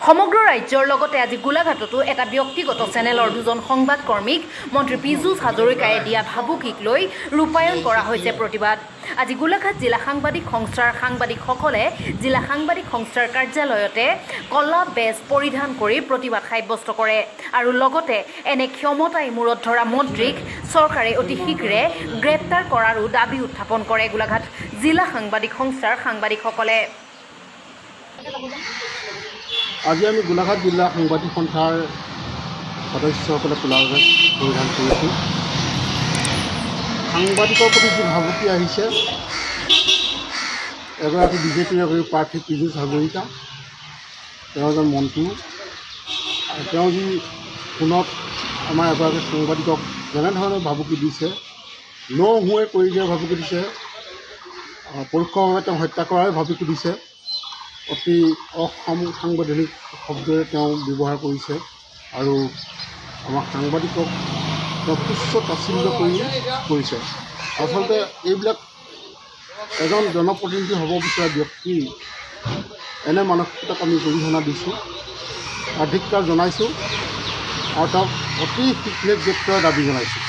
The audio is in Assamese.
সমগ্ৰ ৰাজ্যৰ লগতে আজি গোলাঘাটতো এটা ব্যক্তিগত চেনেলৰ দুজন সংবাদকৰ্মীক মন্ত্ৰী পীযুষ হাজৰিকাই দিয়া ভাবুকিক লৈ ৰূপায়ণ কৰা হৈছে প্ৰতিবাদ। আজি গোলাঘাট জিলা সাংবাদিক সংস্থাৰ সাংবাদিকসকলে জিলা সাংবাদিক সংস্থাৰ কাৰ্যালয়তে কলা বেজ পৰিধান কৰি প্ৰতিবাদ সাব্যস্ত কৰে আৰু লগতে এনে ক্ষমতাই মূৰত ধৰা মন্ত্ৰীক চৰকাৰে অতি শীঘ্ৰে গ্ৰেপ্তাৰ কৰাৰো দাবী উত্থাপন কৰে গোলাঘাট জিলা সাংবাদিক সংস্থাৰ সাংবাদিকসকলে। আজি আমি গোলাঘাট জিলা সাংবাদিক সন্থাৰ সদস্যসকলে ক'লা বেজ পৰিধান কৰিছোঁ। সাংবাদিকৰ প্ৰতি যি ভাবুকি আহিছে, এগৰাকী বিজেপিৰ প্ৰাৰ্থী পীযুষ হাজৰিকা, তেওঁ এজন মন্ত্ৰী, তেওঁ যি ফোনত আমাৰ এগৰাকী সাংবাদিকক যেনেধৰণে ভাবুকি দিছে, নহুৱে কৰি দিয়াৰ ভাবুকি দিছে, পৰোক্ষভাৱে তেওঁ হত্যা কৰাৰ ভাবুকি দিছে, অতি অসাংবিধানিক শব্দৰে তেওঁ ব্যৱহাৰ কৰিছে আৰু আমাৰ সাংবাদিকক তেওঁ তুচ্ছ তাচ্ছিল্য কৰিছে। আচলতে এইবিলাক এজন জনপ্ৰতিনিধি হ'ব বিচৰা ব্যক্তি এনে মানসিকতাক আমি গৰিহণা দিছোঁ, ধিক্কাৰ জনাইছোঁ আৰু তেওঁক অতি শীঘ্ৰে গ্ৰেপ্তাৰৰ দাবী জনাইছোঁ।